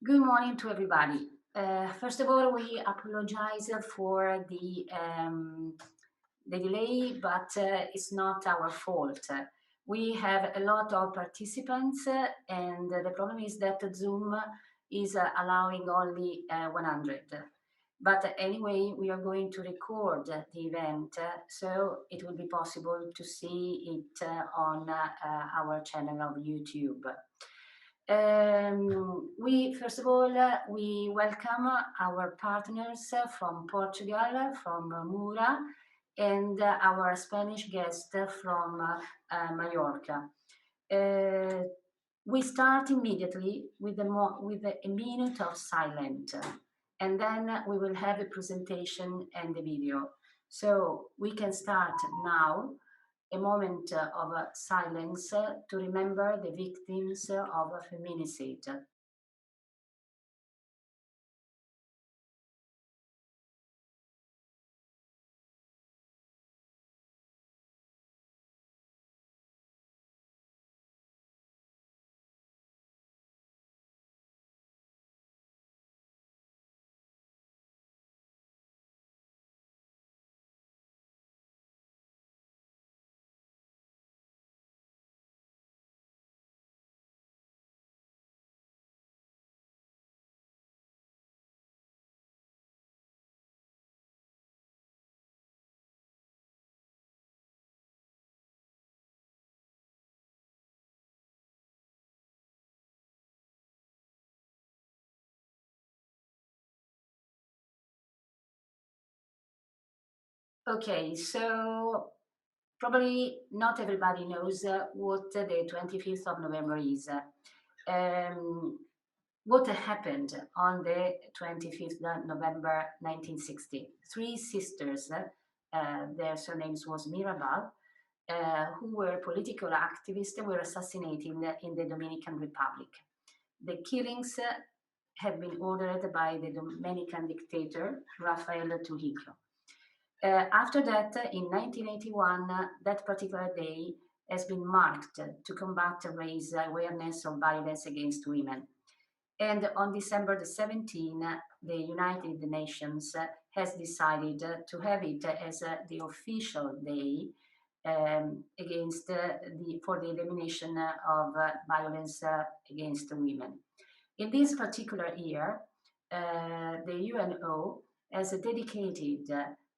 Good morning to everybody. First of all, we apologize for the delay, but it's not our fault. We have a lot of participants, and the problem is that Zoom is allowing only 100. But anyway, we are going to record the event, so it will be possible to see it on our channel of YouTube. We first of all we welcome our partners from Portugal, from Mura, and our Spanish guest from Mallorca. We start immediately with a minute of silence, and then we will have a presentation and a video. So we can start now a moment of silence to remember the victims of feminicide. Okay, so probably not everybody knows what the 25th of November is. What happened on the 25th of November 1960? Three sisters, their surnames was Mirabal, who were political activists, were assassinated in the Dominican Republic. The killings had been ordered by the Dominican dictator Rafael Trujillo. After that, in 1981, that particular day has been marked to combat raise awareness of violence against women. And on December the 17th, the United Nations has decided to have it as the official day for the elimination of violence against women. In this particular year, the UNO has dedicated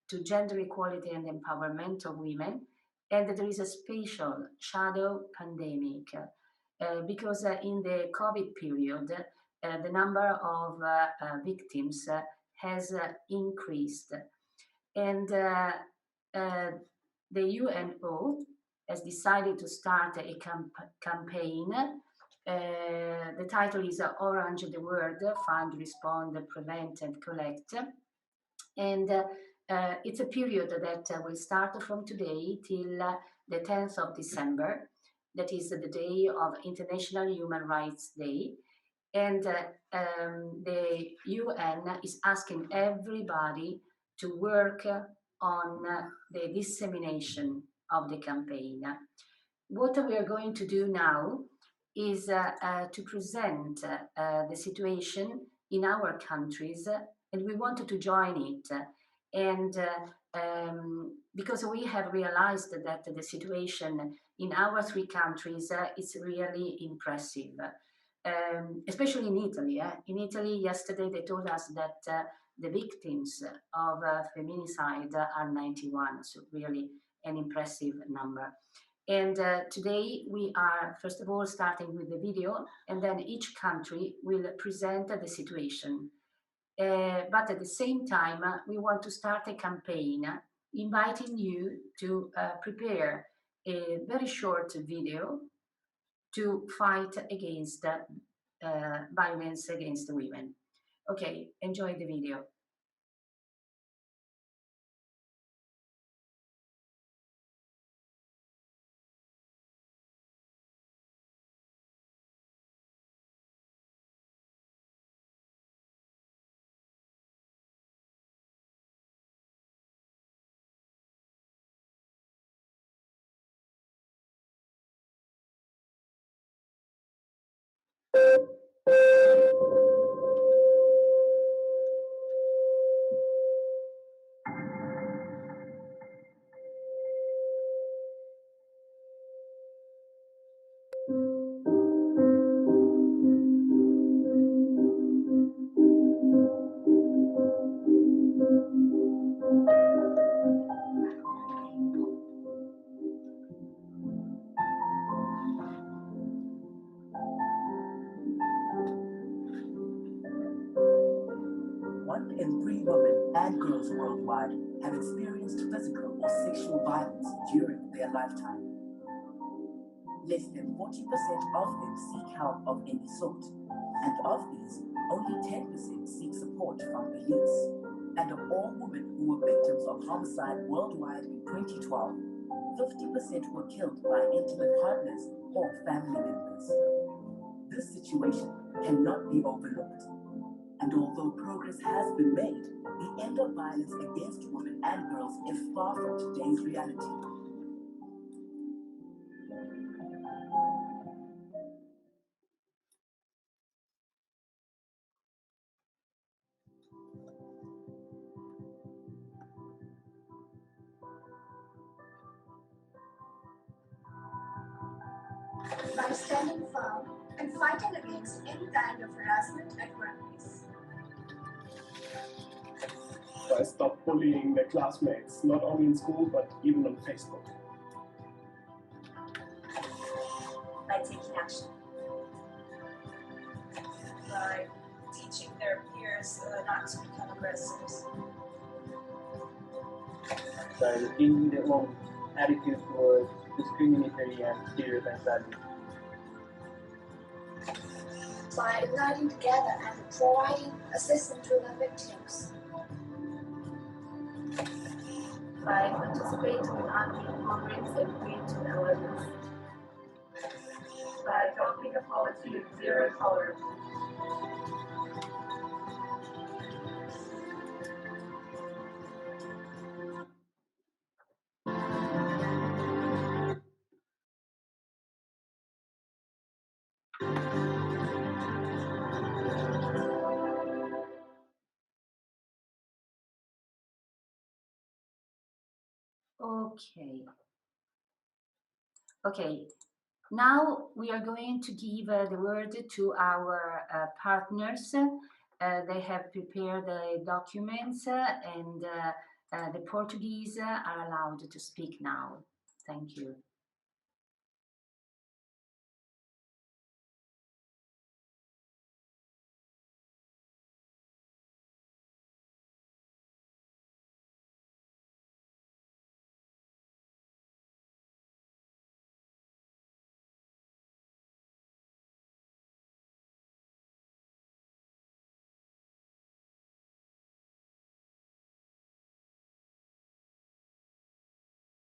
to gender equality and empowerment of women, and there is a special shadow pandemic because in the COVID period, the number of victims has increased, and the UNO has decided to start a campaign. The title is Orange the World, Find, Respond, Prevent and Collect. And it's a period that will start from today till the 10th of December. That is the day of International Human Rights Day. And the UN is asking everybody to work on the dissemination of the campaign. What we are going to do now is to present the situation in our countries, and we wanted to join it. And because we have realized that the situation in our three countries is really impressive, especially in Italy. In Italy, yesterday they told us that the victims of feminicide are 91, so really an impressive number. And today we are, first of all, starting with the video, and then each country will present the situation. But at the same time, we want to start a campaign inviting you to prepare a very short video to fight against violence against women. Okay, enjoy the video. 3 women and girls worldwide have experienced physical or sexual violence during their lifetime. Less than 40% of them seek help of any sort, and of these, only 10% seek support from police. And of all women who were victims of homicide worldwide in 2012, 50% were killed by intimate partners or family members. This situation cannot be overlooked. And although progress has been made, the end of violence against women and girls is far from today's reality. By standing firm and fighting against any kind of harassment at workplace. By stop bullying their classmates, not only in school but even on Facebook. By taking action. By teaching their peers not to become aggressors. By changing their own attitude towards discriminatory and stereotype values. By uniting together and providing assistance to the victims. By participating in active programs and creating awareness. By adopting a policy of zero tolerance. Okay. Now we are going to give the word to our partners. They have prepared the documents and the Portuguese are allowed to speak now. Thank you.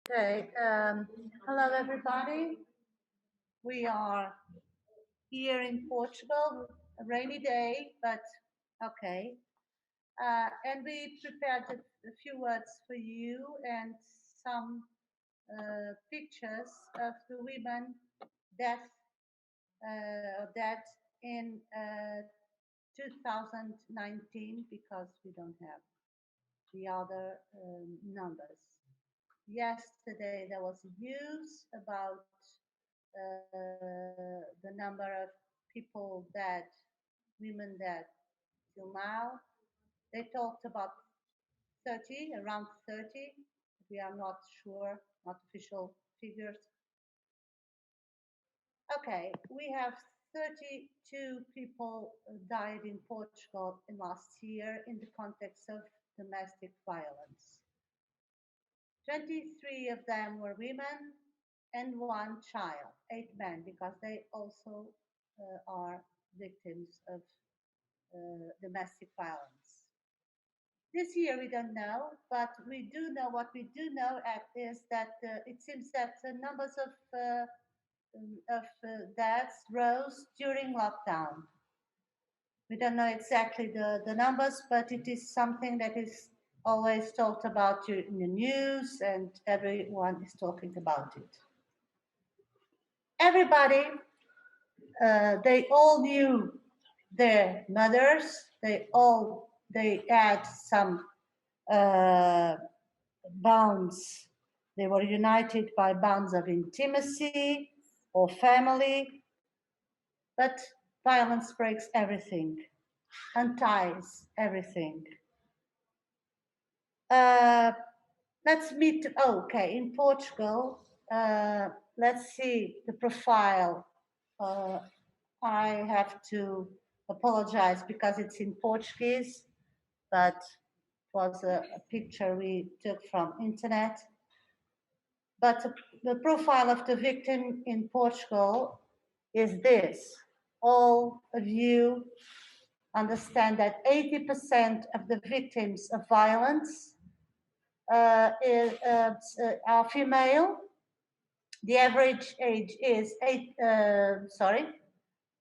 Okay, hello everybody. We are here in Portugal, a rainy day, but okay. And we prepared a few words for you and some pictures of the women death in 2019 because we don't have the other numbers. Yesterday there was news about the number of people dead, women dead till now. They talked about 30, around 30. We are not sure, not official figures. Okay, we have 32 people died in Portugal in last year in the context of domestic violence. 23 of them were women and 1 child, 8 men, because they also are victims of domestic violence. This year we don't know, but we do know what we do know is that it seems that the numbers of deaths rose during lockdown. We don't know exactly the numbers, but it is something that is always talked about in the news and everyone is talking about it. Everybody, they all knew their mothers, they had some bonds, they were united by bonds of intimacy or family, but violence breaks everything, unties everything. Let's meet, okay, in Portugal, let's see the profile. I have to apologize because it's in Portuguese, but it was a picture we took from internet. But the profile of the victim in Portugal is this. All of you understand that 80% of the victims of violence are female. The average age is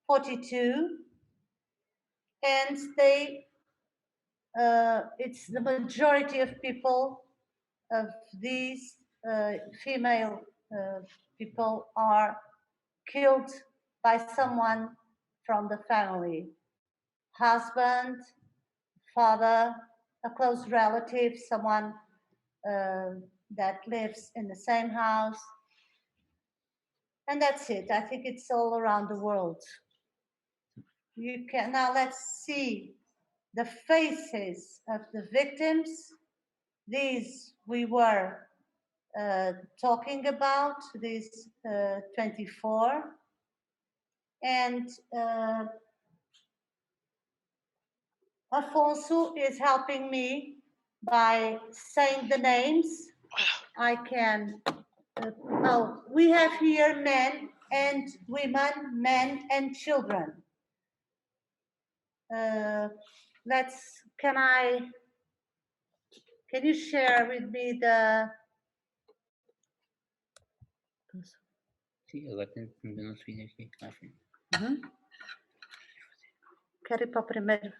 42, and it's the majority of people of these female people are killed by someone from the family, husband, father, a close relative, someone that lives in the same house. And that's it. I think it's all around the world. You can now let's see the faces of the victims. These we were talking about, these 24. And Afonso is helping me by saying the names. I can, we have here men and women, men and children. Can you share with me the... Sim, agora tem que ver o nosso vídeo aqui à frente. Quero ir para o primeiro.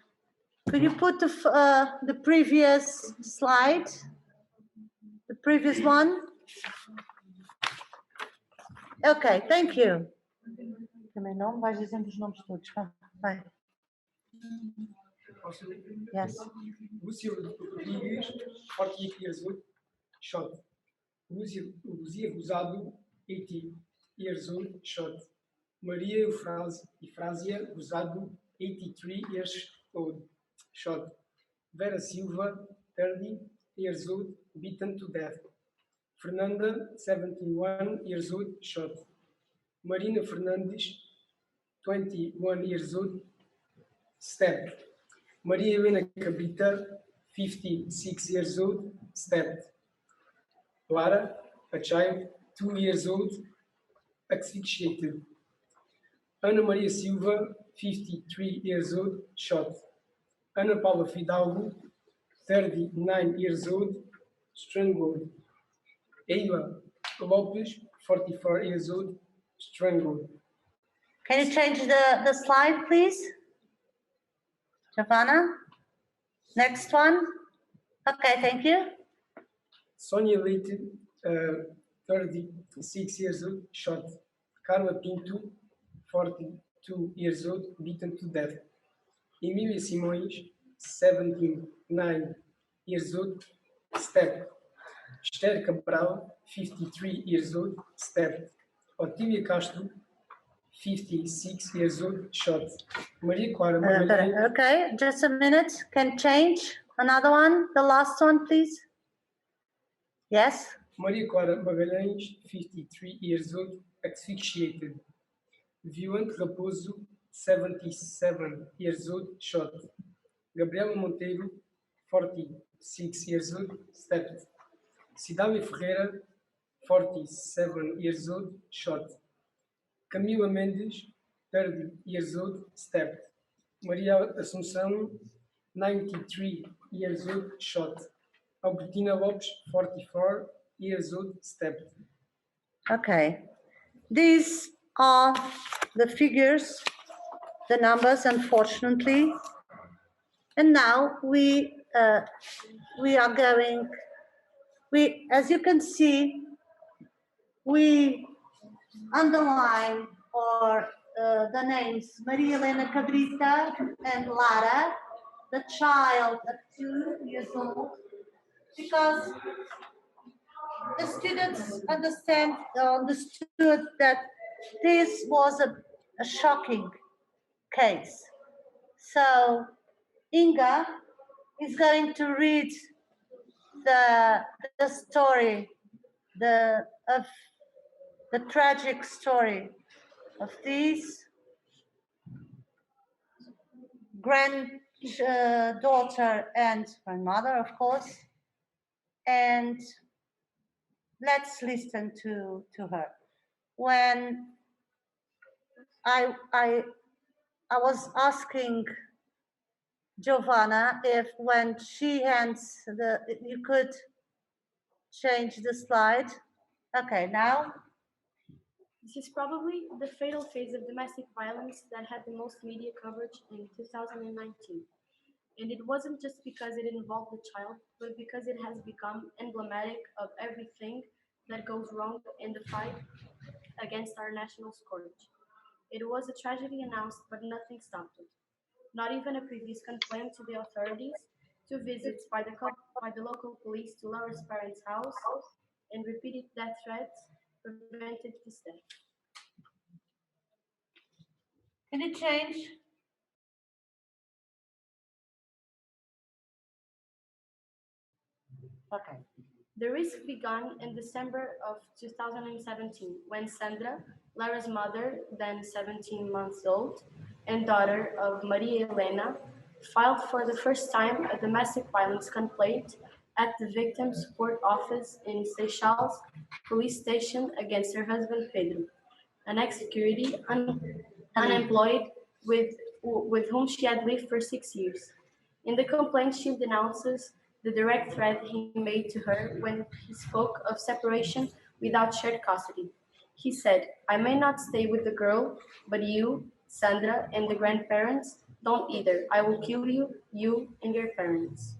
Could you put the previous slide? The previous one? Okay, thank you. Também não, vais dizendo os nomes todos. Vai. Yes. Lúcio Rodrigues, 48 years old, shot. Luzia Rosado, 80 years old, shot. Maria Eufrásia Rosado, 83 years old, shot. Vera Silva, 30 years old, beaten to death. Fernanda, 71 years old, shot. Marina Fernandes, 21 years old, stabbed. Maria Helena Cabrita, 56 years old, stabbed. Clara, a child, 2 years old, asphyxiated. Ana Maria Silva, 53 years old, shot. Ana Paula Fidalgo, 39 years old, strangled. Eva Lopes, 44 years old, strangled. Can you change the slide, please? Giovanna? Next one. Okay, thank you. Sonia Leite, 36 years old, shot. Carla Pinto, 42 years old, beaten to death. Emília Simões, 79 years old, stabbed. Esther Cabral, 53 years old, stabbed. Otília Castro, 56 years old, shot. Maria Clara Magalhães. Okay, just a minute. Can change. Another one. The last one, please. Yes. Maria Clara Magalhães, 53 years old, asphyxiated. Violante Raposo, 77 years old, shot. Gabriela Monteiro, 46 years old, stabbed. Cidália Ferreira, 47 years old, shot. Camila Mendes, 30 years old, stabbed. Maria Assunção, 93 years old, shot. Albertina Lopes, 44 years old, stabbed. Okay. These are the figures, the numbers, unfortunately. And now we are going, as you can see, we underline or the names Maria Helena Cabrita and Lara, the child of 2 years old, because the students understood that this was a shocking case. So Inga is going to read the story, the tragic story of these daughter and my mother, of course. And let's listen to her. When I was asking Giovanna if when she hands you could change the slide. Okay, now. This is probably the fatal phase of domestic violence that had the most media coverage in 2019. And it wasn't just because it involved the child, but because it has become emblematic of everything that goes wrong in the fight against our national scourge. It was a tragedy announced, but nothing stopped it. Not even a previous complaint to the authorities, two visits by the local police to Laura's parents' house, and repeated death threats prevented this death. Can you change? Okay. The risk began in December of 2017 when Sandra, Laura's mother, then 17 months old, and daughter of Maria Elena, filed for the first time a domestic violence complaint at the Victim Support Office in Seychelles police station against her husband Pedro, an ex-security unemployed with whom she had lived for 6 years. In the complaint, she denounces the direct threat he made to her when he spoke of separation without shared custody. He said, "I may not stay with the girl, but you, Sandra, and the grandparents don't either. I will kill you, you and your parents."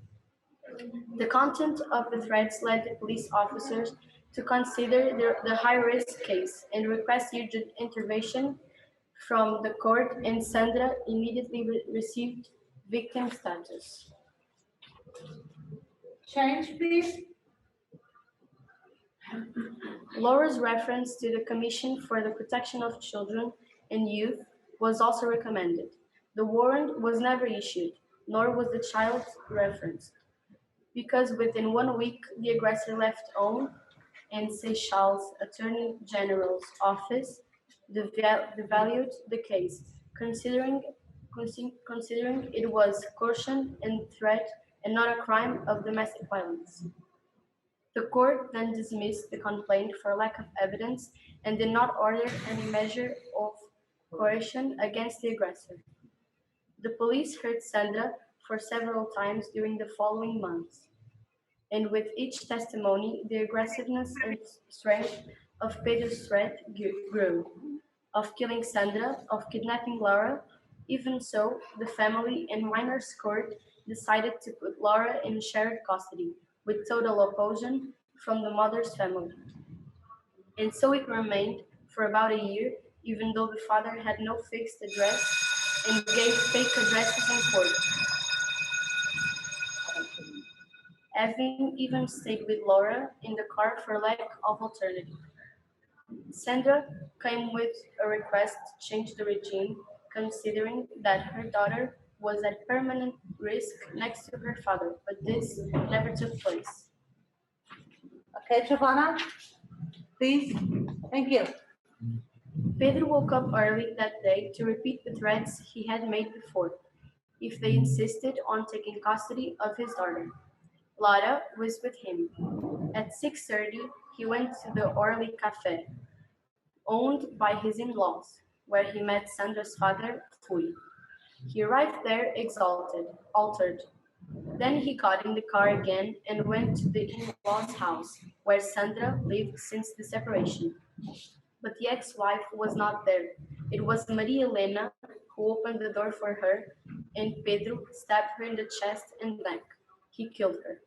The content of the threats led the police officers to consider the high-risk case and request urgent intervention from the court, and Sandra immediately received victim status. Change, please. Laura's reference to the Commission for the Protection of Children and Youth was also recommended. The warrant was never issued, nor was the child referenced, because within 1 week the aggressor left home, and Seychelles Attorney General's office devalued the case, considering it was coercion and threat and not a crime of domestic violence. The court then dismissed the complaint for lack of evidence and did not order any measure of coercion against the aggressor. The police heard Sandra for several times during the following months, and with each testimony, the aggressiveness and strength of Pedro's threat grew, of killing Sandra, of kidnapping Laura. Even so, the family and minors court decided to put Laura in shared custody, with total opposition from the mother's family. And so it remained for about a year, even though the father had no fixed address and gave fake addresses in court, having even stayed with Laura in the car for lack of alternative. Sandra came with a request to change the regime, considering that her daughter was at permanent risk next to her father, but this never took place. Okay, Giovanna, please. Thank you. Pedro woke up early that day to repeat the threats he had made before, if they insisted on taking custody of his daughter. Laura was with him. At 6:30, he went to the Orly Cafe, owned by his in-laws, where he met Sandra's father, Fui. He arrived there exalted, altered. Then he got in the car again and went to the in-laws' house, where Sandra lived since the separation. But the ex-wife was not there. It was Maria Elena who opened the door for her, and Pedro stabbed her in the chest and neck. He killed her.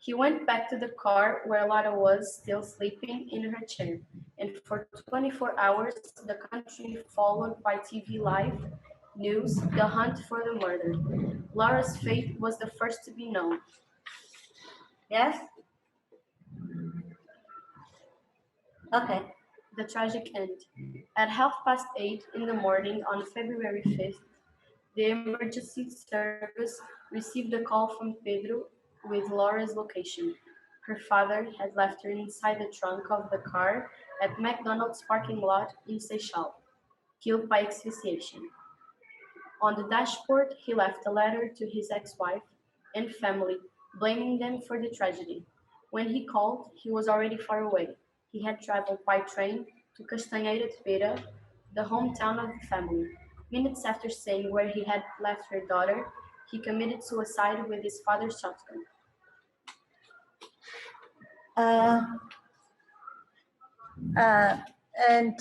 He went back to the car where Lara was still sleeping in her chair, and for 24 hours the country followed by TV live news the hunt for the murder. Lara's fate was the first to be known. Yes? Okay. The tragic end. At 8:30 in the morning on February 5th, the emergency service received a call from Pedro with Laura's location. Her father had left her inside the trunk of the car at McDonald's parking lot in Seychelles, killed by asphyxiation. On the dashboard, he left a letter to his ex-wife and family, blaming them for the tragedy. When he called, he was already far away. He had traveled by train to Castanheira de Pera, the hometown of the family. Minutes after saying where he had left her daughter, he committed suicide with his father's shotgun. And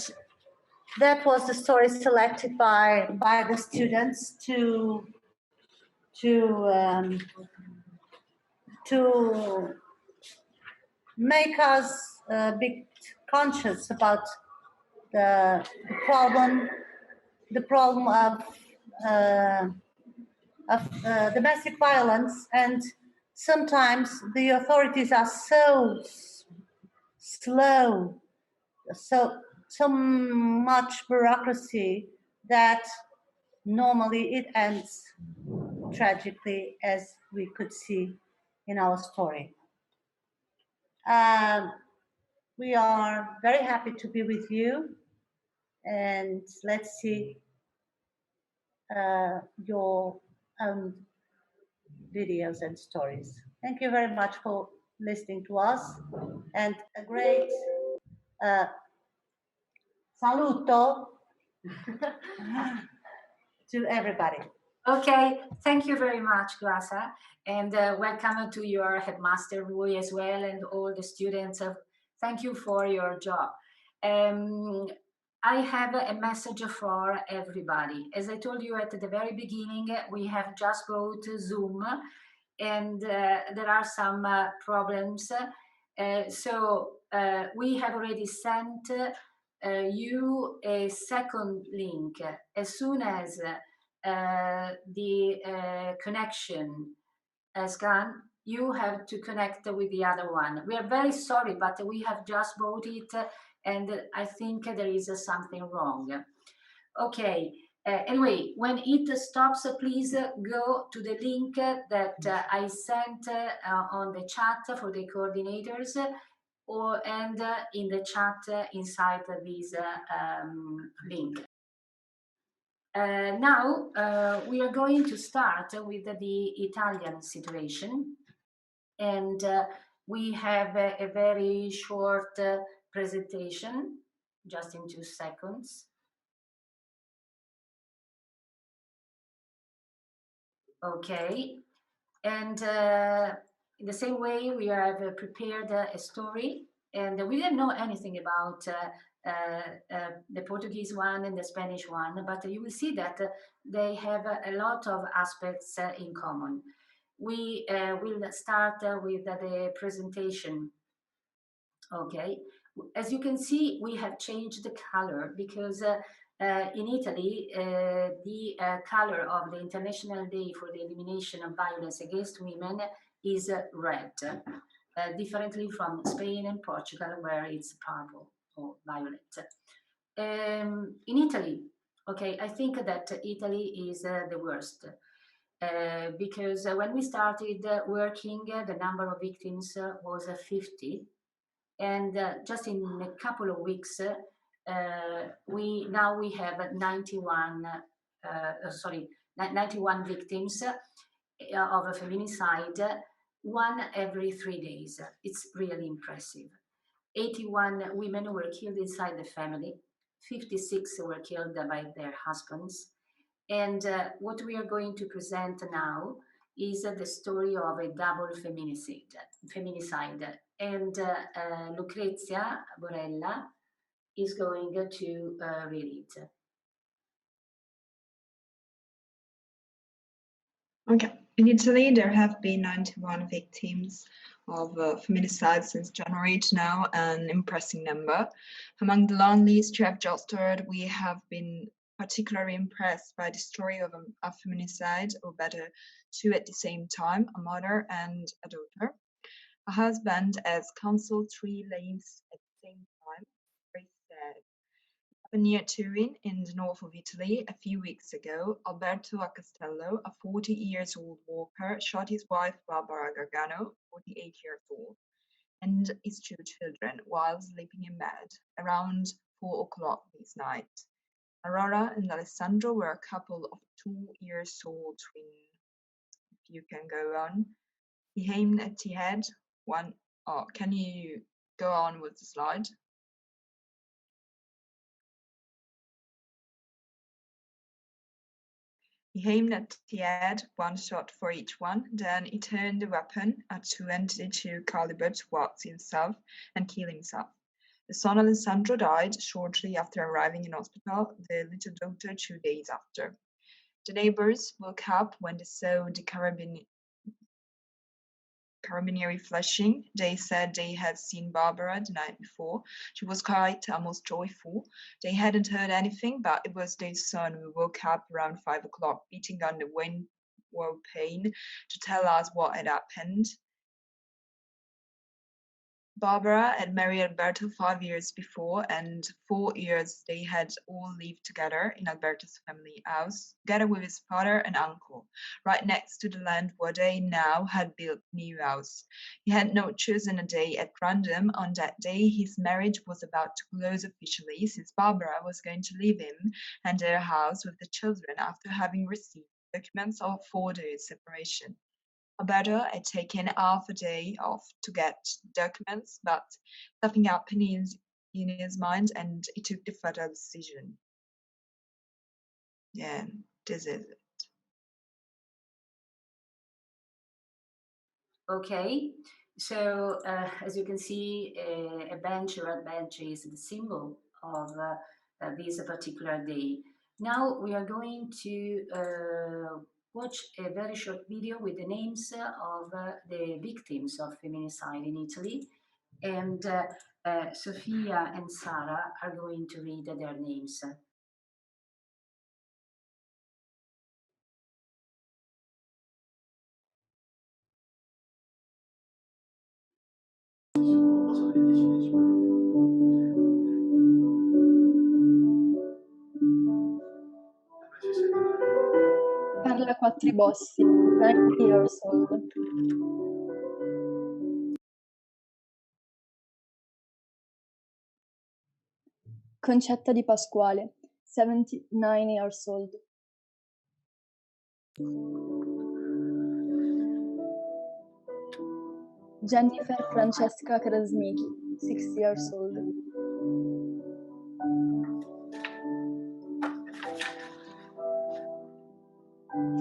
that was the story selected by the students to make us be conscious about the problem of domestic violence. And sometimes the authorities are so slow, so much bureaucracy that normally it ends tragically, as we could see in our story. We are very happy to be with you, and let's see your own videos and stories. Thank you very much for listening to us, and a great saluto to everybody. Okay, thank you very much, Graça, and welcome to your headmaster, Rui, as well, and all the students. Thank you for your job. I have a message for everybody. As I told you at the very beginning, we have just bought Zoom, and there are some problems. So we have already sent you a second link. As soon as the connection has gone, you have to connect with the other one. We are very sorry, but we have just bought it, and I think there is something wrong. Okay. Anyway, when it stops, please go to the link that I sent on the chat for the coordinators, and in the chat inside this link. Now we are going to start with the Italian situation, and we have a very short presentation, just in 2 seconds. Okay, and in the same way we have prepared a story, and we didn't know anything about the Portuguese one and the Spanish one, but you will see that they have a lot of aspects in common. We will start with the presentation. Okay, as you can see, we have changed the color because in Italy, the color of the International Day for the Elimination of Violence Against Women is red, differently from Spain and Portugal, where it's purple or violet. In Italy, okay, I think that Italy is the worst. Because when we started working, the number of victims was 50, and just in a couple of weeks, we have 91 victims of a feminicide, one every 3 days. It's really impressive. 81 women were killed inside the family, 56 were killed by their husbands. And what we are going to present now is the story of a double feminicide. And Lucrezia Borella is going to read it. Okay. In Italy, there have been 91 victims of feminicide since January to now, an impressive number. Among the long list you have just heard, we have been particularly impressed by the story of a feminicide, or better, two at the same time, a mother and a daughter. A husband has cancelled 3 lives at the same time. Very sad. Near Turin, in the north of Italy, a few weeks ago, Alberto Castello, a 40-year-old worker, shot his wife Barbara Gargano, 48 years old, and his 2 children while sleeping in bed around 4 o'clock this night. Aurora and Alessandro were a couple of 2-year-old twins. If you can go on. He aimed at the head. Can you go on with the slide? He aimed at the head, 1 shot for each one. Then he turned the weapon at 22 caliber towards himself and killed himself. The son Alessandro died shortly after arriving in hospital, the little daughter 2 days after. The neighbors woke up when they saw the carabinieri flashing. They said they had seen Barbara the night before. She was quite almost joyful. They hadn't heard anything, but it was their son who woke up around 5 o'clock, beating on the window pane to tell us what had happened. Barbara had married Alberto 5 years before, and 4 years they had all lived together in Alberto's family house, together with his father and uncle, right next to the land where they now had built a new house. He had not chosen a day at random. On that day, his marriage was about to close officially, since Barbara was going to leave him and their house with the children after having received documents for their separation. Alberto had taken half a day off to get documents, but something happened in his mind and he took the fatal decision. Yeah, this is it. Okay, so as you can see, a bench, a red bench, is the symbol of this particular day. Now we are going to watch a very short video with the names of the victims of feminicide in Italy, and Sofia and Sara are going to read their names. Carla Quattribossi, 90 years old. Concetta Di Pasquale, 79 years old. Jennifer Francesca Krasnicki, 6 years old.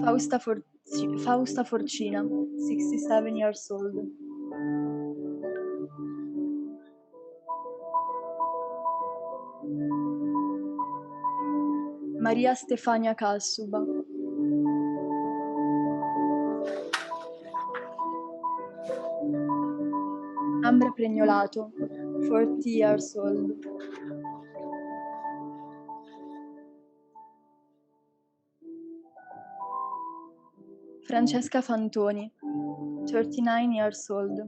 Fausta Forcina, 67 years old. Maria Stefania Calsuba. Ambra Pregnolato, 40 years old. Francesca Fantoni, 39 years old.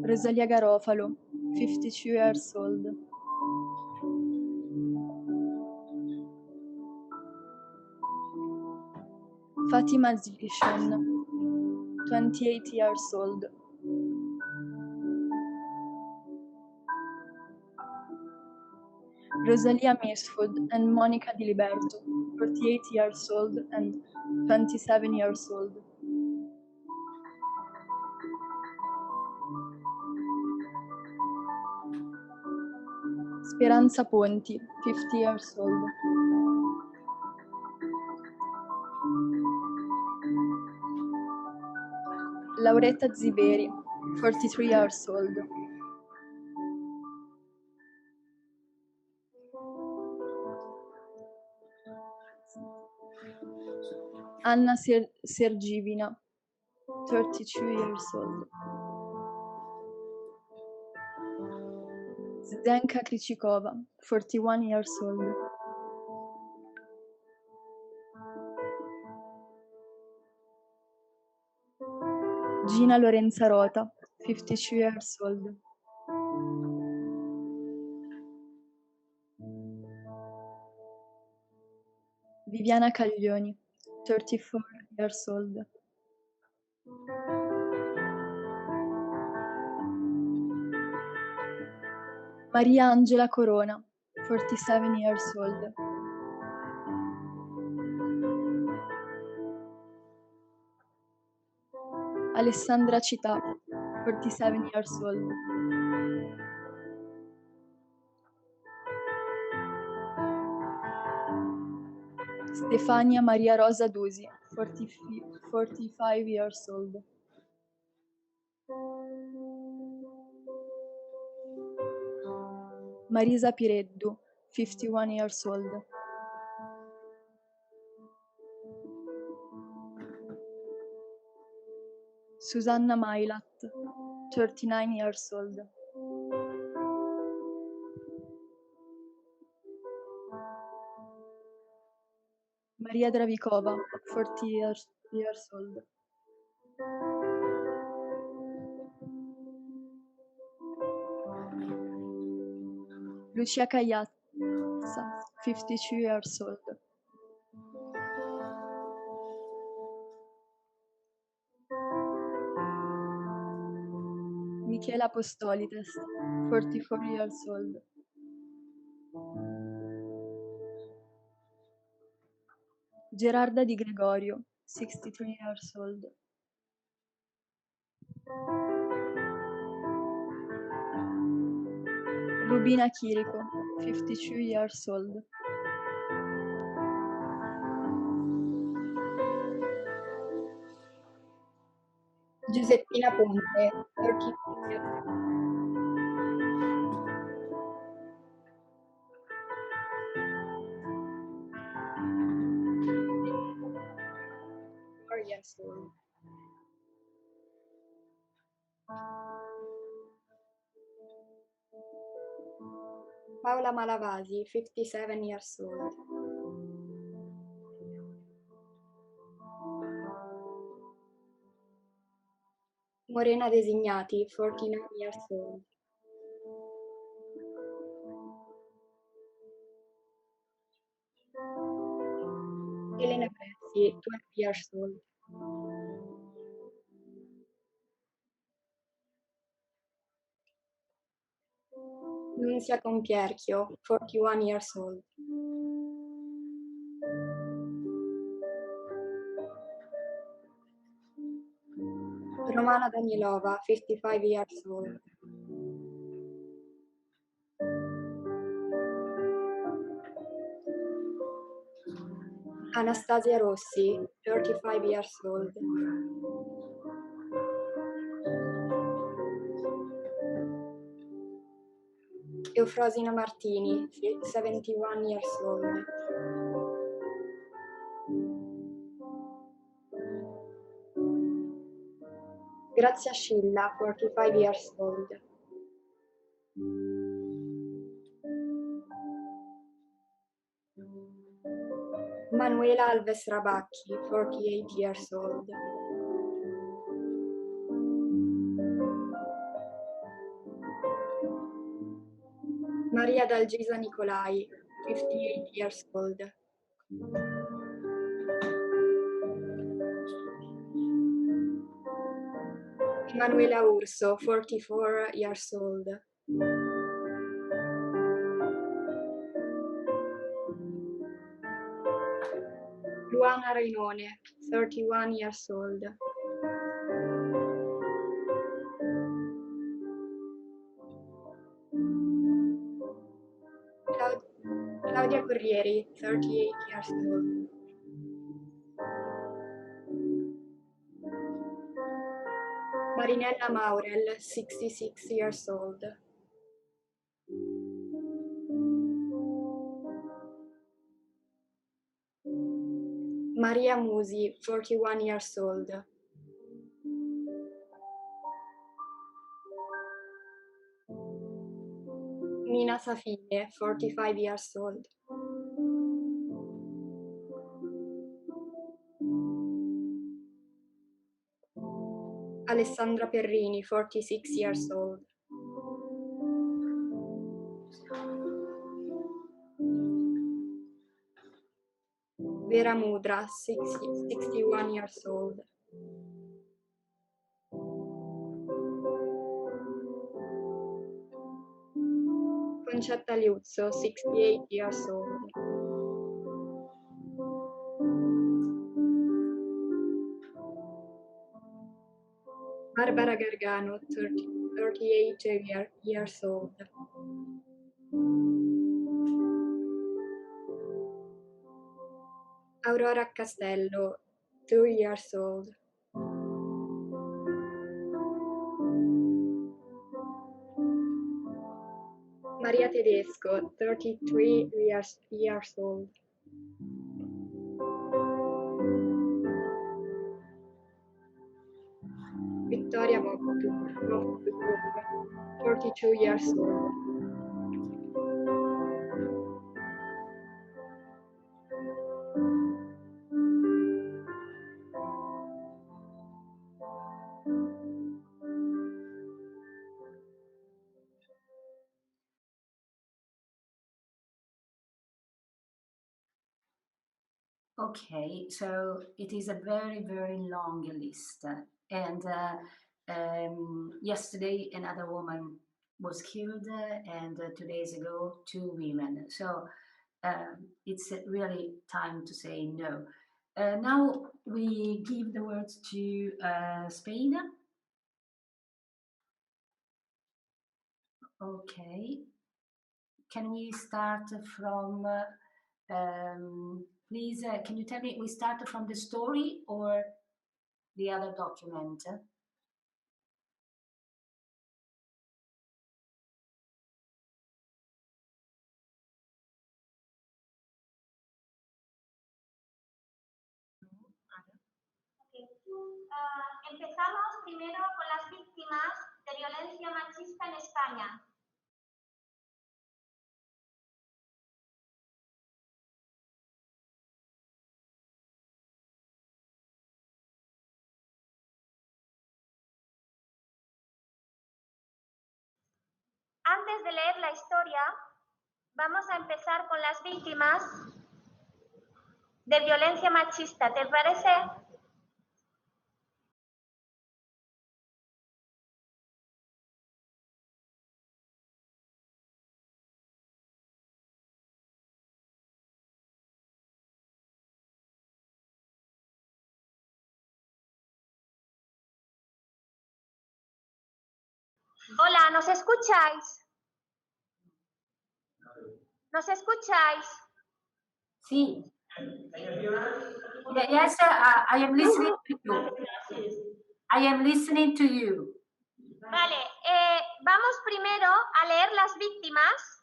Rosalia Garofalo, 52 years old. Fatima Zishon, 28 years old. Rosalia Misfood and Monica Di Liberto, 48 years old and 27 years old. Speranza Ponti, 50 years old. Lauretta Ziberi, 43 years old. Anna Sergivina, 32 years old. Zdenka Krichikova, 41 years old. Gina Lorenza Rota, 52 years old. Viviana Caglioni, 34 years old. Maria Angela Corona, 47 years old. Alessandra Città, 47 years old. Stefania Maria Rosa Dusi, 45 years old. Marisa Pireddu, 51 years old. Susanna Mailat, 39 years old. Maria Dravikova, 40 years old. Lucia Cagliazza, 52 years old. Michela Apostolides, 44 years old. Gerarda Di Gregorio, 63 years old. Rubina Chirico, 52 years old. Giuseppina Ponte, 43 years old. Years old. Paola Malavasi, 57 years old. Morena Designati, 49 years old. Elena Prezzi, 12 years old. Nunzia Compierchio, 41 years old. Romana Danielova, 55 years old. Anastasia Rossi, 35 years old. Eufrosina Martini, 71 years old. Grazia Scilla, 45 years old. Manuela Alves Rabacchi, 48 years old. Maria Dalgisa Nicolai, 58 years old. Emanuela Urso, 44 years old. Luana Rainone, 31 years old. Claudia Corrieri, 38 years old. Marinella Maurel, 66 years old. Maria Musi, 41 years old. Nina Safine, 45 years old. Alessandra Perrini, 46 years old. Vera Mudra, 61 years old. Concetta Liuzzo, 68 years old. Barbara Gargano, 38 years old. Aurora Castello, 2 years old. Maria Tedesco, 33 years old. Victoria Vogtuk, 42 years old. Okay, so it is a very, very long list. And yesterday, another woman was killed, and 2 days ago, 2 women. So it's really time to say no. Now we give the words to Spain. Okay. Can we start from, please, can you tell me, we start from the story or the other document? Empezamos primero con las víctimas de violencia machista en España. Antes de leer la historia, vamos a empezar con las víctimas de violencia machista. ¿Te parece? Hola, ¿nos escucháis? ¿Nos escucháis? Sí. Yes, I am listening to you. I am listening to you. Vale, vamos primero a leer las víctimas.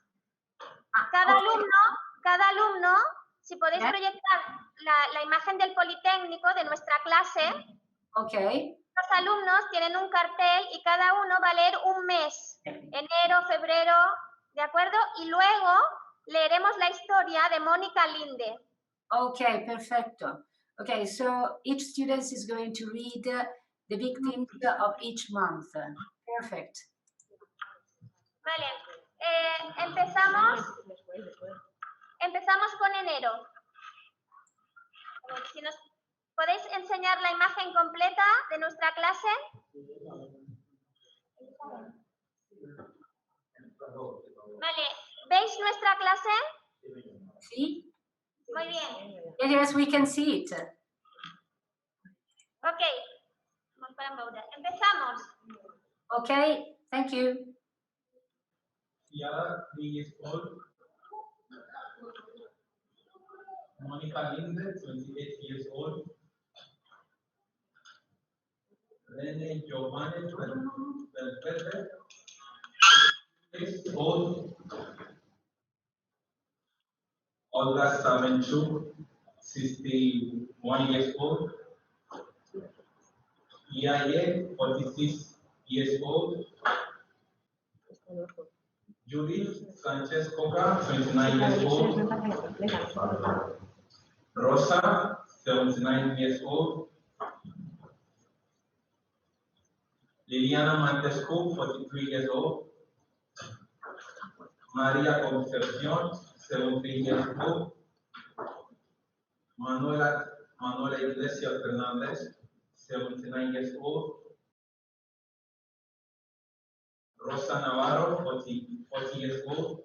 Cada alumno, si podéis proyectar la imagen del Politécnico de nuestra clase. Okay. Los alumnos tienen un cartel y cada uno va a leer un mes, enero, febrero, ¿de acuerdo? Y luego leeremos la historia de Mónica Linde. Okay, perfecto. Okay, so each student is going to read the victims of each month. Perfect. Vale, empezamos con enero. Si nos podéis enseñar la imagen completa de nuestra clase. Vale, ¿veis nuestra clase? Sí. Muy bien. Yes, we can see it. Ok. Empezamos. Okay, thank you. Ciara, 3 years old. Monica Linde, 28 years old. Rene Giovanni, 12 years old. Olga Savenchuk, 61 years old. Iaye, 46 years old. Judith Sanchez Coca, 29 years old. Rosa, 79 years old. Liliana Montescu, 43 years old. Maria Concepcion, 73 years old. Manuela Iglesia Fernandez, 79 years old. Rosa Navarro, 40 years old.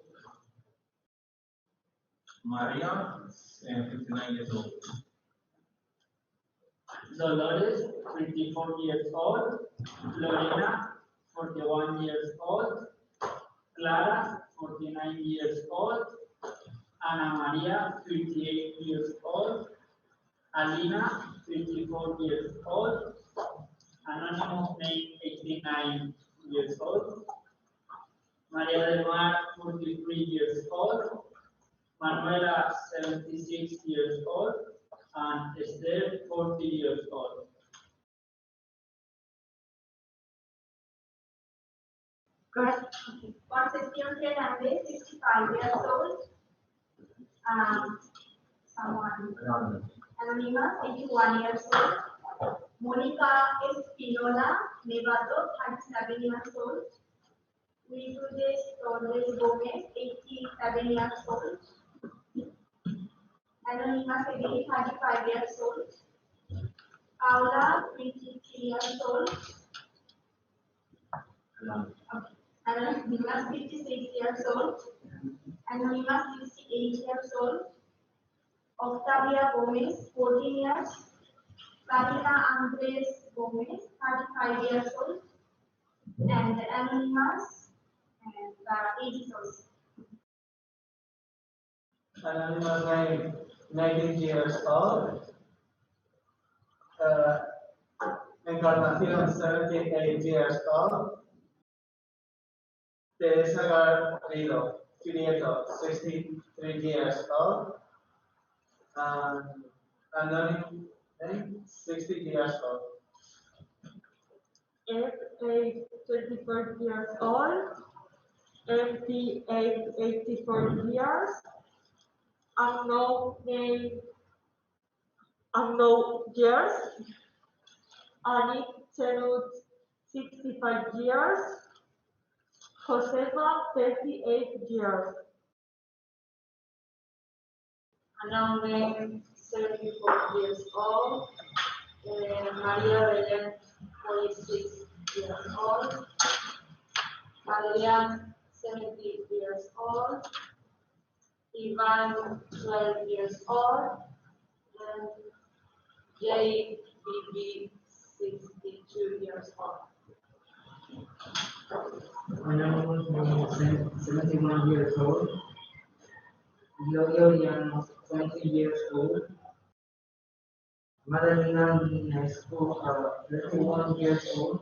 Maria, 59 years old. Dolores, 24 years old. Lorena, 41 years old. Clara, 49 years old. Ana Maria, 58 years old. Alina, 54 years old. Anonymous name, 89 years old. Maria del Mar, 43 years old. Manuela, 76 years old. And Esther, 40 years old. Concepción Fernández, 65 years old. Someone anonymous, 81 years old. Mónica Espinola Nevado, 37 years old. Lourdes Torres Gomez, 87 years old. Anonymous again, 35 years old. Paula, 23 years old. Anonymous, 56 years old. Anonymous, 68 years old. Octavia Gomez, 14 years. Karina Andres Gomez, 35 years old. And Anonymous, 80 years old. Anonymous name, 19 years old. Encarnación, 78 years old. Teresa Garrido Prieto, 63 years old. Anonymous name, 60 years old. F8, 24 years old. MP8, 84 years. Unknown name, unknown years. Anik Cherut, 65 years. Josefa, 38 years. Unknown name, 74 years old. Maria Belen, 46 years old. Adrian, 70 years old. Ivan, 12 years old. And JBB, 62 years old. Anonymous name, 71 years old. Gloria Llanos, 20 years old. Madalena Minescu, 31 years old.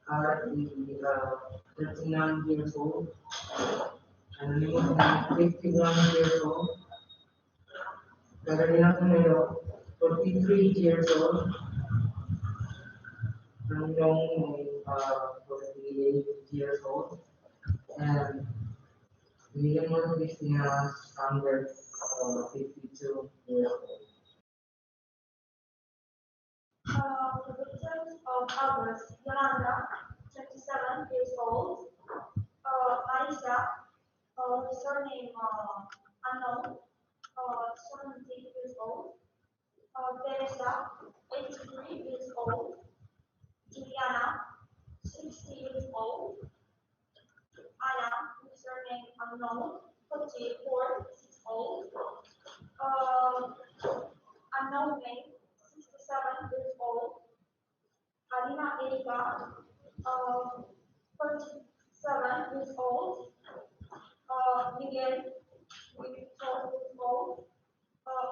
Arti, 39 years old. Anonymous name, 51 years old. Carolina Romero, 43 years old. Unknown name, 48 years old. And Guillermo Cristina Sanders, 52 years old. The victims of August, Yolanda, 27 years old. Marisa, surname unknown, 70 years old. Teresa, 83 years old. Juliana, 60 years old. Anna, surname unknown, 44 years old. Unknown name, 67 years old. Alina Erika, 47 years old. Miguel, 24 years old.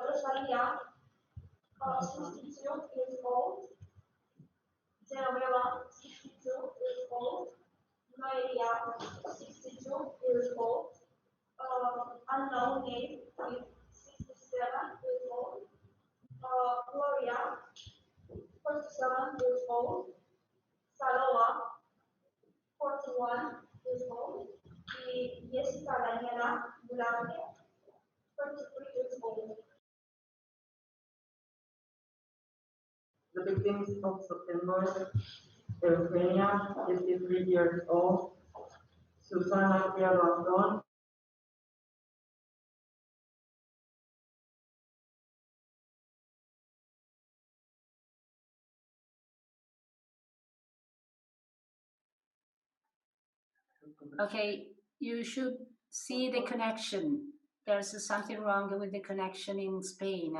Rosalia, 62 years old. Genoveva, 62 years old. Noelia, 62 years old. Unknown name, 67 years old. Gloria, 47 years old. Saloa, 41 years old. Jessica Daniela Bulante, 23 years old. The victims of September: Eugenia, 53 years old. Susana Pierrandon, Okay, you should see the connection there's something wrong with the connection in Spain.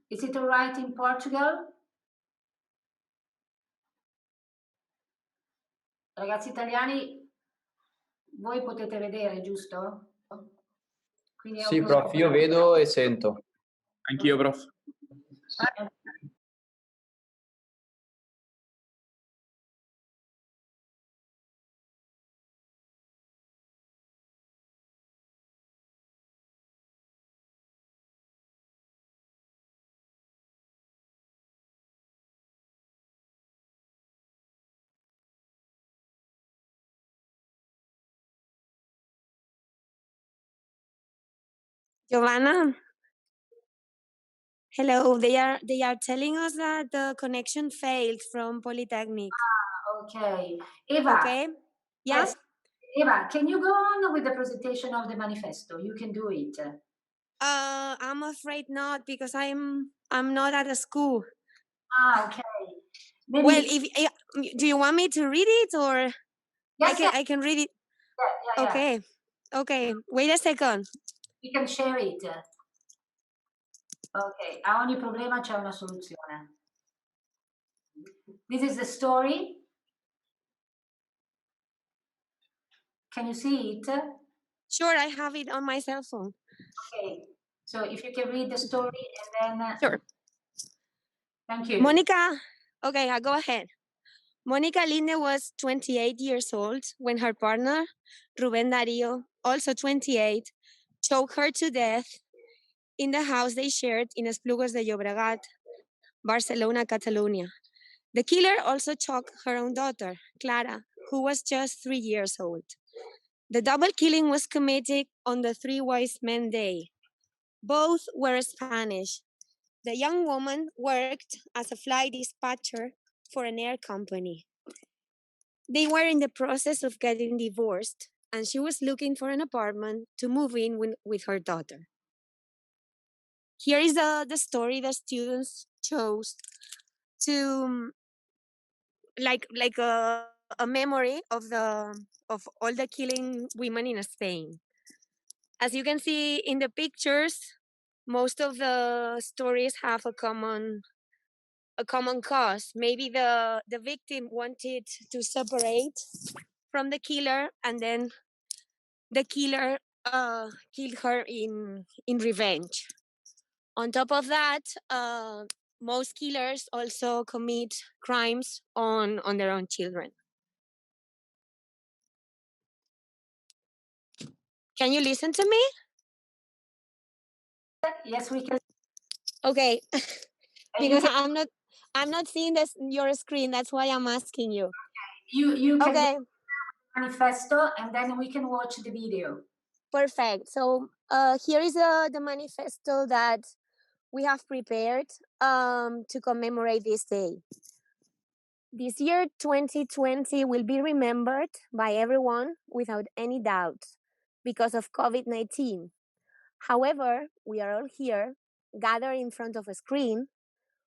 Is it all right in Portugal? Ragazzi italiani, voi potete vedere, giusto? Quindi Sì, prof, io vedo e sento. Anch'io, prof. Giovanna, hello. They are telling us that the connection failed from Polytechnic. Okay. Eva. Okay. Yeah? Yes. Eva, can you go on with the presentation of the manifesto? You can do it. I'm afraid not because I'm not at a school. Okay. Maybe... Well, do you want me to read it or yes, I can read it? Yeah. Okay. Okay. Wait a second. We can share it. Ok, a ogni problema c'è una soluzione. This is the story. Can you see it? Sure, I have it on my cell phone. Okay, so if you can read the story and then... Sure. Thank you. Monica, okay, I'll go ahead. Monica Linde was 28 years old when her partner, Rubén Darío, also 28, choked her to death in the house they shared in Esplugues de Llobregat, Barcelona, Catalonia. The killer also choked her own daughter, Clara, who was just 3 years old. The double killing was committed on the Three Wise Men Day. Both were Spanish. The young woman worked as a flight dispatcher for an air company. They were in the process of getting divorced, and she was looking for an apartment to move in with her daughter. Here is the story the students chose to like a memory of all the killing women in Spain. As you can see in the pictures, most of the stories have a common cause. Maybe the victim wanted to separate from the killer, and then the killer killed her in revenge. On top of that, most killers also commit crimes on their own children. Can you listen to me? Yes, we can. Okay, because I'm not seeing your screen. That's why I'm asking you. You can okay. Manifesto, and then we can watch the video. Perfect. So here is the manifesto that we have prepared to commemorate this day. This year, 2020, will be remembered by everyone without any doubt because of COVID-19. However, we are all here, gathered in front of a screen,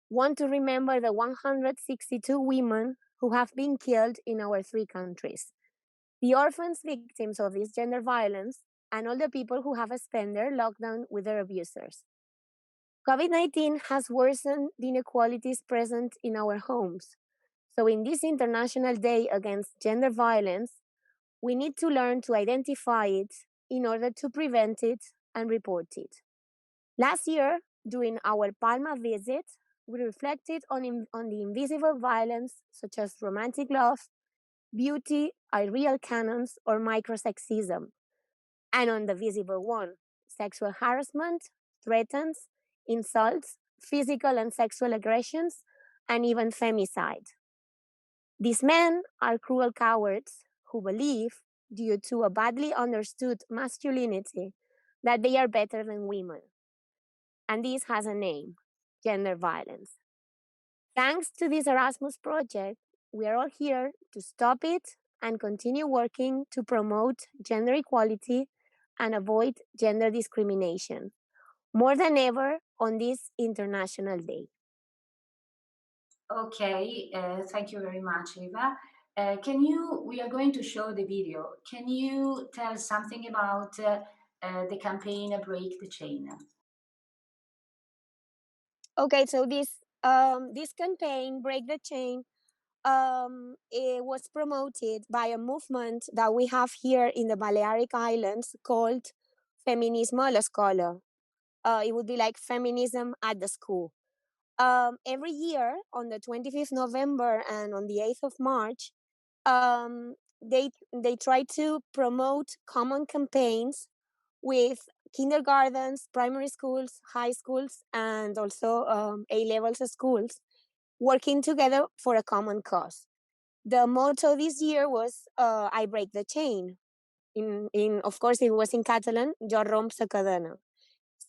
want to remember the 162 women who have been killed in our 3 countries, the orphans victims of this gender violence, and all the people who have spent their lockdown with their abusers. COVID-19 has worsened the inequalities present in our homes. So in this International Day Against Gender Violence, we need to learn to identify it in order to prevent it and report it. Last year, during our Palma visit, we reflected on the invisible violence such as romantic love, beauty, ideal canons, or microsexism, and on the visible one, sexual harassment, threats, insults, physical and sexual aggressions, and even femicide. These men are cruel cowards who believe, due to a badly understood masculinity, that they are better than women. And this has a name: gender violence. Thanks to this Erasmus project, we are all here to stop it and continue working to promote gender equality and avoid gender discrimination, more than ever on this International Day. Okay, thank you very much, Eva. we are going to show the video. Can you tell something about the campaign Break the Chain? Okay, so this campaign, Break the Chain, it was promoted by a movement that we have here in the Balearic Islands called Feminismo a l'escola. It would be like feminism at the school. Every year on the 25th November and on the 8th of March, they try to promote common campaigns with kindergartens, primary schools, high schools, and also A-levels schools working together for a common cause. The motto this year was I break the chain. Of course, it was in Catalan, Jo romp la cadena.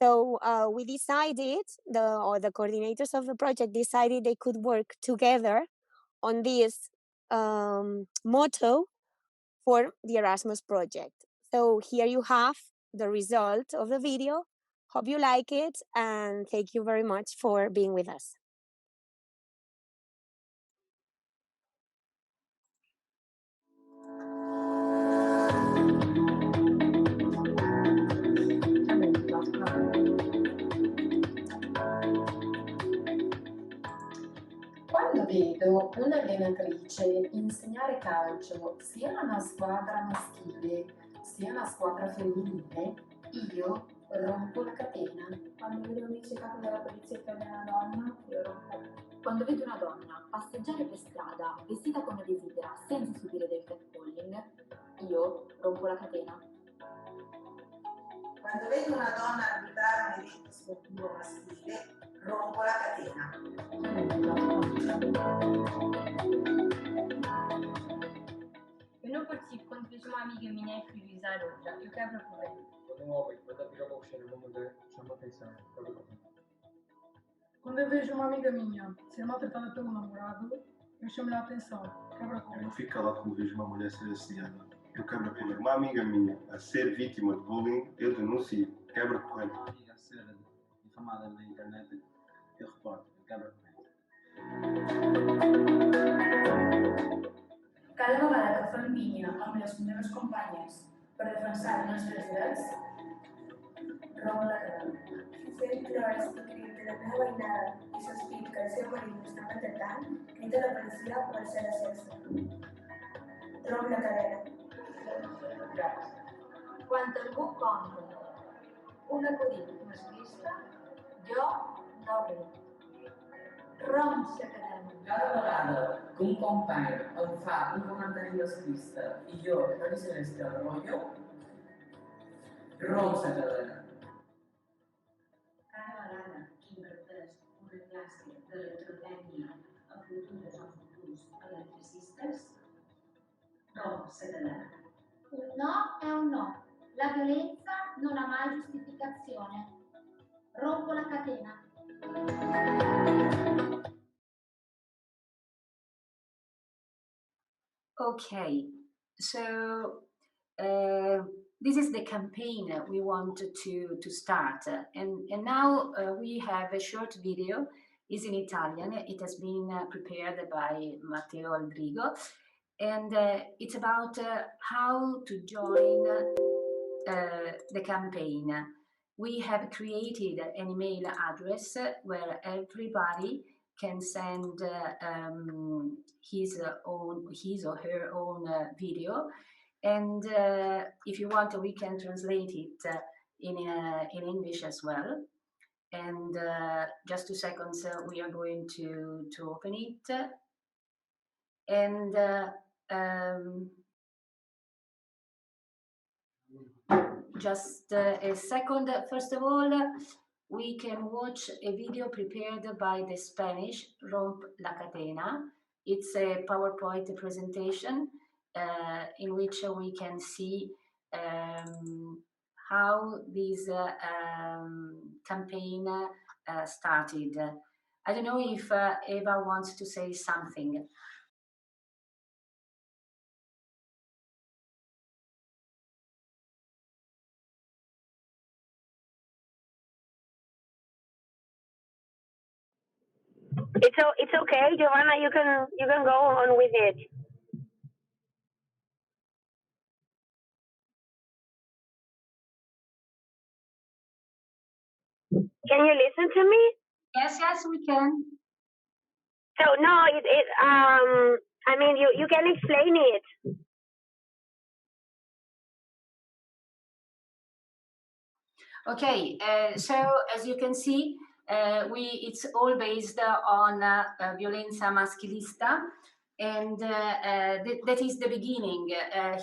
So we decided, the coordinators of the project decided they could work together on this motto for the Erasmus project. So here you have the result of the video. Hope you like it, and thank you very much for being with us. Quando vedo un'allenatrice insegnare calcio sia a una squadra maschile sia a una squadra femminile, io rompo la catena. Quando vedo un vice capo della polizia italiana donna, io rompo. Quando vedo una donna passeggiare per strada vestita come desidera senza subire del catcalling, io rompo la catena. Quando vedo una donna arbitrare un evento sportivo maschile, rompo la catena. Eu não participo quando vejo uma amiga minha inferiorizar outra. Eu quebro a corrente. Quando um homem manda vir a bochecha numa mulher, chama atenção. Quando eu vejo uma amiga minha ser maltratada pelo namorado, eu chamo-lhe a atenção. Quebra a corrente. Eu não fico calado quando vejo uma mulher ser assediada. Eu quebro a corrente. Uma amiga minha a ser vítima de bullying, eu denuncio. Quebra a corrente. Uma amiga a ser difamada na internet, eu reporto. Quebra a corrente. Cada vegada que fem pinya amb les meves companyes per defensar els nostres drets, rompo la cadena. Si el plores perquè la meva veïnada i sospit que el seu marit m'està maltratant, crida la policia per ser la sense. Rompo la cadena. Quan algú compra un acudit masclista, jo no ric. Romp la cadena. Cada vegada que un company em fa un comentari masclista i jo no li celeste el rotllo, romp la cadena. Cada vegada que inverteix una classe d'electrotècnia a futures o futurs electricistes, romp la cadena. Un no è un no. La violenza non ha mai giustificazione. Rompo la catena. Okay, so this is the campaign we want to start, and now we have a short video. It's in Italian. It has been prepared by Matteo Aldrigo, and it's about how to join the campaign. We have created an email address where everybody can send his or her own video, and if you want, we can translate it in English as well. And just 2 seconds, we are going to open it, and just a second. First of all, we can watch a video prepared by the Spanish Romp la Catena. It's a PowerPoint presentation in which we can see how this campaign started. I don't know if Eva wants to say something. It's okay, Giovanna. You can go on with it. Can you listen to me? Yes, yes, we can. So no, I mean, you can explain it. Okay, so as you can see, it's all based on violenza maschilista, and that is the beginning.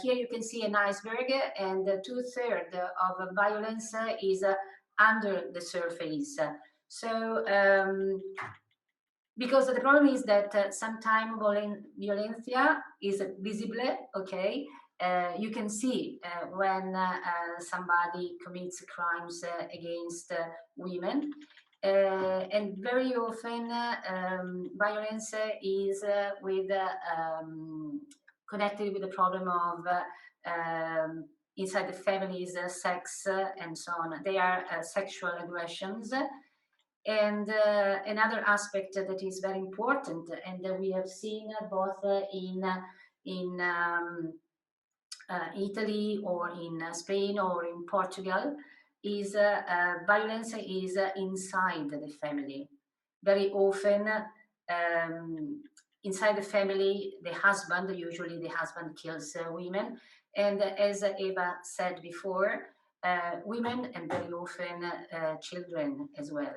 Here you can see an iceberg, and 2/3 of violence is under the surface. So because the problem is that sometimes violencia is visible, okay? You can see when somebody commits crimes against women. And very often violence is connected with the problem of inside the families, sex, and so on. They are sexual aggressions. And another aspect that is very important, and that we have seen both in Italy or in Spain or in Portugal, is violence is inside the family. Very often, inside the family, usually the husband kills women. And as Eva said before, women and very often children as well.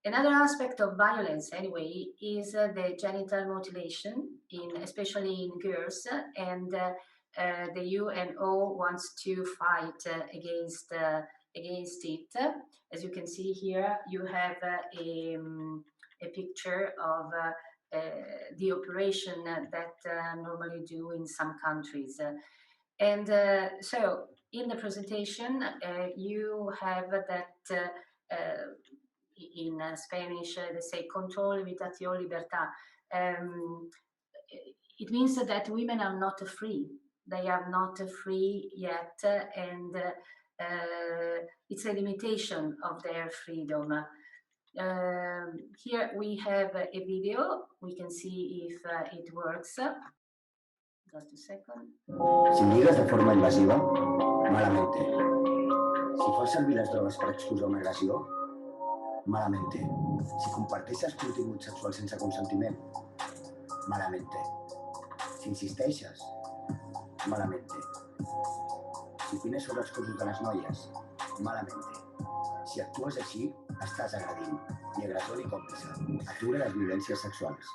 Another aspect of violence, anyway, is the genital mutilation, especially in girls, and the UNO wants to fight against it. As you can see here, you have a picture of the operation that normally do in some countries. And so in the presentation, you have that in Spanish, they say control, limitación, libertad. It means that women are not free. They are not free yet, and it's a limitation of their freedom. Here we have a video. We can see if it works. Just a second. Si lligues de forma invasiva, malamente. Si fas servir les drogues per excusar una agressió, malamente. Si comparteixes contingut sexual sense consentiment, malamente. Si insisteixes, malamente. Si opines sobre els cossos de les noies, malamente. Si actues així, estàs agredint, ni agressor ni còmplice. Atura les violències sexuals.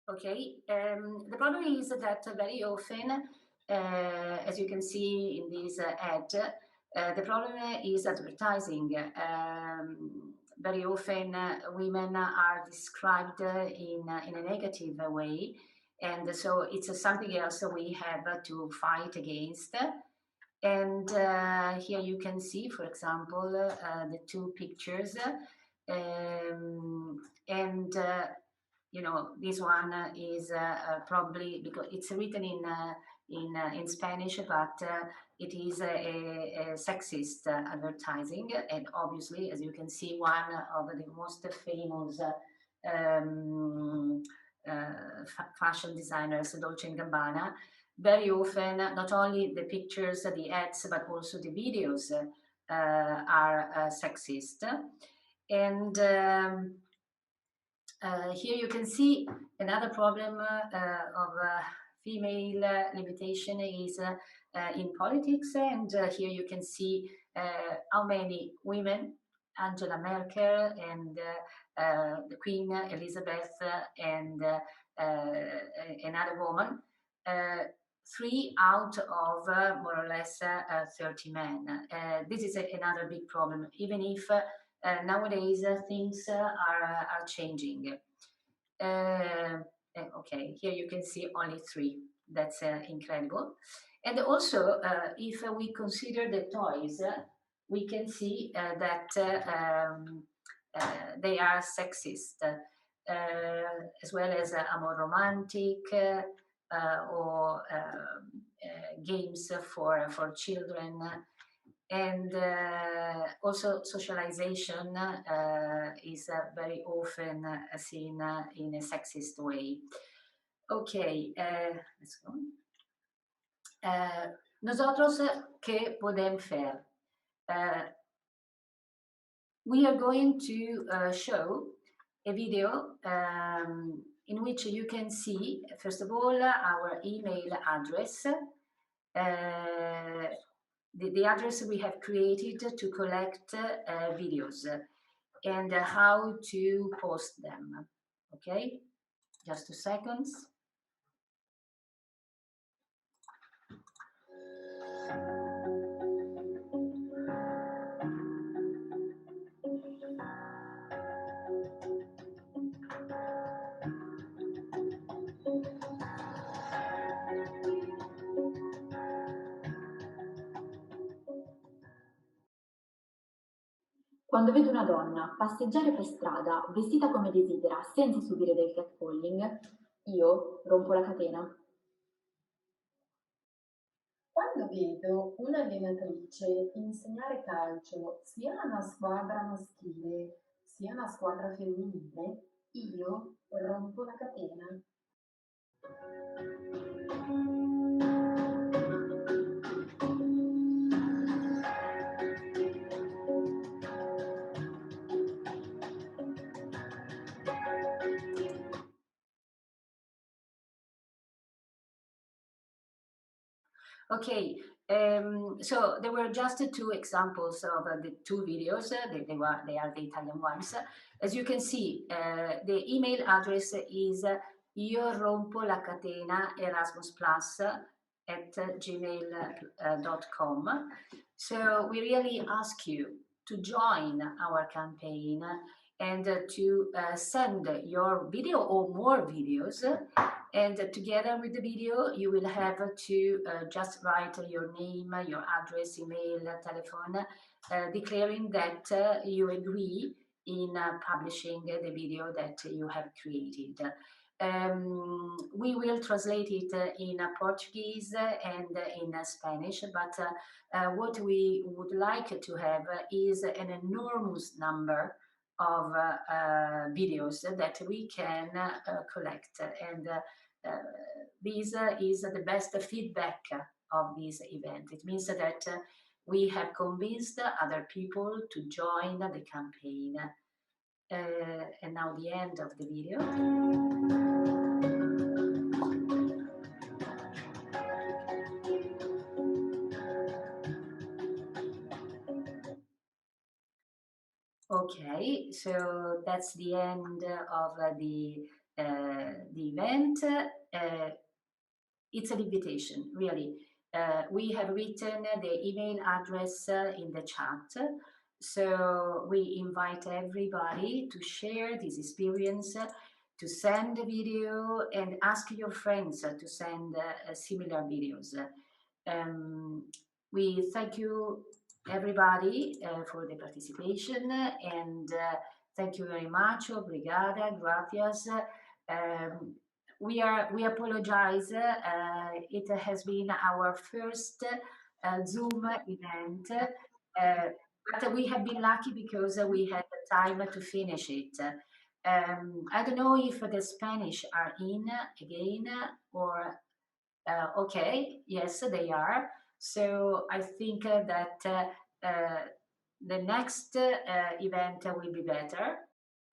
Okay, the problem is that very often, as you can see in this ad, the problem is advertising. Very often women are described in a negative way, and so it's something else we have to fight against. And here you can see, for example, the two pictures, and you know, this one is probably because it's written in Spanish, but it is a sexist advertising, and obviously, as you can see, one of the most famous fashion designers, Dolce & Gabbana, very often not only the pictures, the ads, but also the videos are sexist. And here you can see another problem of female limitation is in politics, and here you can see how many women, Angela Merkel and the Queen Elizabeth and another woman, 3 out of more or less 30 men. This is another big problem, even if nowadays things are changing. Okay, here you can see only 3. That's incredible. And also, if we consider the toys, we can see that they are sexist, as well as more romantic or games for children. And also socialization is very often seen in a sexist way. Okay, let's go. Nosotros, ¿qué podemos hacer? We are going to show a video in which you can see, first of all, our email address, the address we have created to collect videos, and how to post them. Okay, just 2 seconds. Quando vedo una donna passeggiare per strada vestita come desidera senza subire del catcalling, io rompo la catena. Quando vedo un'allenatrice insegnare calcio sia a una squadra maschile sia a una squadra femminile, io rompo la catena. Okay, so there were just 2 examples of the 2 videos. They are the Italian ones. As you can see, the email address is io rompo la catena Erasmus Plus at gmail.com. So we really ask you to join our campaign and to send your video or more videos, and together with the video you will have to just write your name, your address, email, telephone, declaring that you agree in publishing the video that you have created. We will translate it in Portuguese and in Spanish, but what we would like to have is an enormous number of videos that we can collect, and this is the best feedback of this event. It means that we have convinced other people to join the campaign. And now the end of the video. Okay, so that's the end of the event. It's an invitation, really. We have written the email address in the chat, so we invite everybody to share this experience, to send a video, and ask your friends to send similar videos. We thank you everybody for the participation, and thank you very much. Obrigada, gracias. We apologize. It has been our first Zoom event, but we have been lucky because we had the time to finish it. I don't know if the Spanish are in again or okay, yes, they are. So I think that the next event will be better.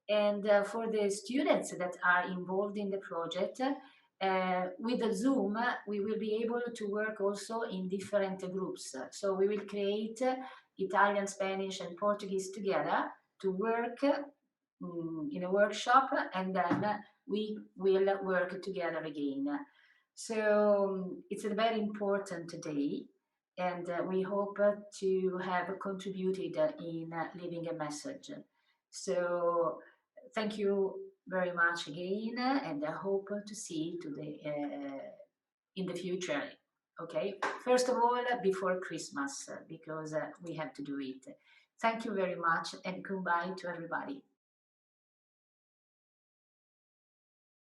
And for the students that are involved in the project, with the Zoom, we will be able to work also in different groups. So we will create Italian, Spanish, and Portuguese together to work in a workshop, and then we will work together again. So it's a very important day, and we hope to have contributed in leaving a message. So thank you very much again, and I hope to see you in the future. Okay, first of all, before Christmas, because we have to do it. Thank you very much, and goodbye to everybody.